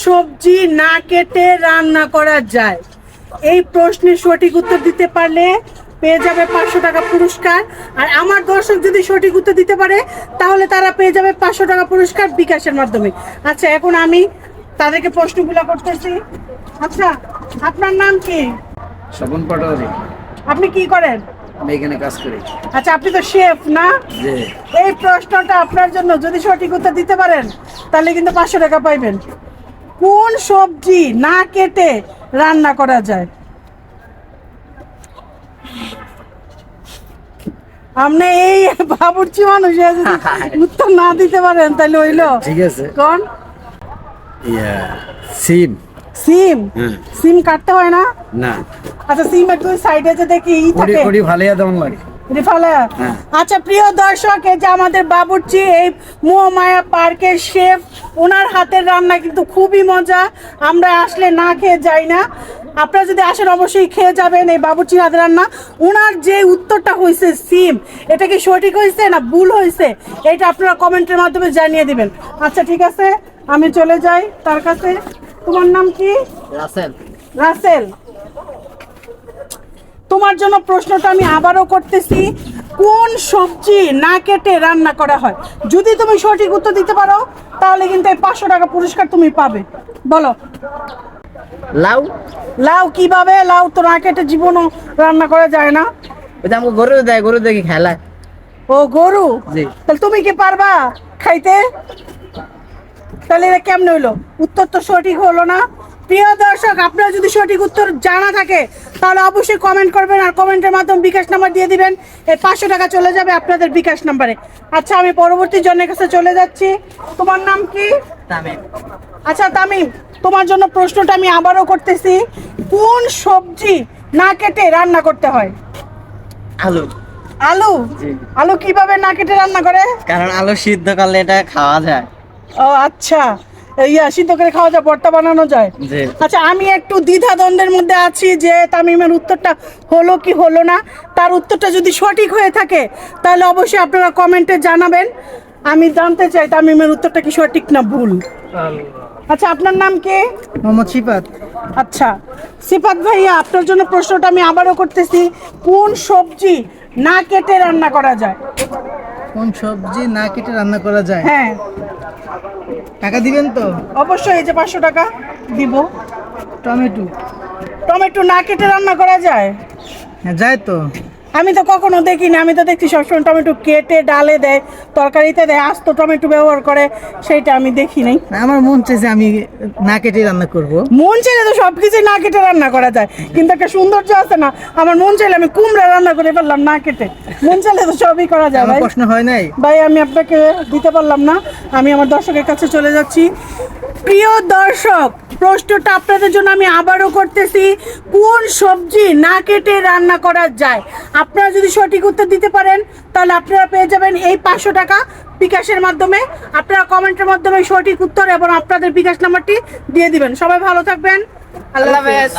সবজি না কেটে রান্না করা যায়? এই প্রশ্নের সঠিক উত্তর দিতে পারলে পেয়ে যাবে 500 টাকা পুরস্কার। আর আমার দর্শক যদি সঠিক উত্তর দিতে পারে তাহলে তারা পেয়ে যাবে 500 টাকা পুরস্কার বিকাশের মাধ্যমে। আচ্ছা, এখন আমি তাদেরকে প্রশ্নগুলো করতেছি। আচ্ছা, আপনার নাম কি? স্বপন পাটোয়ারি। আপনি কি করেন? আমি এখানে কাজ করি। আচ্ছা, আপনি তো শেফ না? জি। এই প্রশ্নটা আপনার জন্য, যদি সঠিক উত্তর দিতে পারেন তাহলে কিন্তু 500 টাকা পাইবেন। কোন সবজি না কেটে রান্না করা যায়? আপনি এই বাবুর্চি মানুষ, যদি উত্তর না দিতে পারেন তাহলে হইলো। ঠিক আছে। কোন? সিম। সিম? সিম কাটতে হয় না? না। আচ্ছা, সিম একটু সাইডে যে দেখি থাকে ওডি ভালিয়া দেওয়ান লাগে। হ্যাঁ। আচ্ছা, প্রিয় দর্শক, এই যে আমাদের বাবুর্চি, এই মোহমায়া পার্কের শেফ, ওনার হাতের রান্না কিন্তু খুবই মজা। আমরা আসলে না খেয়ে যাই না। আপনারা যদি আসেন অবশ্যই খেয়ে যাবেন এই বাবুর্চির হাতের রান্না। ওনার যে উত্তরটা হয়েছে সিম, এটা কি সঠিক হয়েছে না ভুল হয়েছে, এটা আপনারা কমেন্টের মাধ্যমে জানিয়ে দিবেন। আচ্ছা, ঠিক আছে, আমি চলে যাই তার কাছে। তোমার নাম কি? রাসেল। রাসেল, তোমার জন্য প্রশ্নটা আমি আবারও করতেছি। কোন সবজি না কেটে রান্না করা হয়? যদি তুমি সঠিক উত্তর দিতে পারো তাহলে কিন্তু এই 500 টাকা পুরস্কার তুমি পাবে। বলো। লাউ। লাউ কিভাবে? লাউ তো না কেটে জীবনও রান্না করা যায় না। ওটা আমাকে গরু দেয়, গরু দেখি খেলায়। ও, গরু? জি। তাহলে তুমি কি পারবা খাইতে? তাহলে এটা কেমনে হইলো? উত্তর তো সঠিক হলো না। প্রিয় দর্শক, আপনারা যদি সঠিক উত্তর জানা থাকে তাহলে অবশ্যই কমেন্ট করবেন, আর কমেন্টের মাধ্যমে বিকাশ নাম্বার দিয়ে দিবেন। এই 500 টাকা চলে যাবে আপনাদের বিকাশ নাম্বারে। আচ্ছা, আমি পরবর্তী জনের কাছে চলে যাচ্ছি। তোমার নাম কি? তামিম। আচ্ছা তামিম, তোমার জন্য প্রশ্নটা আমি আবারও করতেছি। কোন সবজি না কেটে রান্না করতে হয়? আলু। আলু? জি। আলু কিভাবে না কেটে রান্না করে? কারণ আলু সিদ্ধ করলে এটা খাওয়া যায়। ও আচ্ছা, সিদ্ধ করে খাওয়া যায়, ভর্তা বানানো যায়। জি। আচ্ছা, আমি একটু দ্বিধাদ্বন্দ্বের মধ্যে আছি যে তামিমের উত্তরটা হলো কি হলো না। তার উত্তরটা যদি সঠিক হয়ে থাকে তাহলে অবশ্যই আপনারা কমেন্টে জানাবেন। আমি জানতে চাই তামিমের উত্তরটা কি সঠিক না ভুল। আচ্ছা, আপনার নাম কি? মোহাম্মদ সিফাত। আচ্ছা, সিফাত ভাইয়া, আপনার জন্য প্রশ্নটা আমি আবারও করতেছি। কোন সবজি না কেটে রান্না করা যায়? কোন সবজি না কেটে রান্না করা যায়? হ্যাঁ, টাকা দিবেন তো? অবশ্যই, এই যে 500 টাকা দিব। টমেটো। টমেটো না কেটে রান্না করা যায়? হ্যাঁ, যায় তো। আমি তো কখনো দেখিনি। আমি তো দেখছি সবসময় টমেটো কেটে ডালে দেয়, তরকারিতে দেয়, আস্ত টমেটো ব্যবহার করে, সেইটা আমি দেখি নাই। আমার মন চাইছে আমি না কেটে রান্না করব। মন চাইলে তো সবকিছুই না কেটে রান্না করা যায়, কিন্তু একটা সৌন্দর্য আছে না। আমার মন চাইলে আমি কুমড়া রান্না করে ফেললাম না কেটে। মন চাইলে তো সবই করা যায় আমার ভাই। প্রশ্ন হয় নাই। ভাই, আমি আপনাকে দিতে পারলাম না। আমি আমার দর্শকের কাছে চলে যাচ্ছি। প্রিয় দর্শক, প্রশ্নটা আপনাদের জন্য আমি আবারও করতেছি। কোন সবজি না কেটে রান্না করা যায়? আপনারা যদি সঠিক উত্তর দিতে পারেন তাহলে আপনারা পেয়ে যাবেন এই 500 টাকা বিকাশের মাধ্যমে। আপনারা কমেন্টের মাধ্যমে সঠিক উত্তর এবং আপনাদের বিকাশ নাম্বারটি দিয়ে দিবেন। সবাই ভালো থাকবেন। আল্লাহ হাফেজ।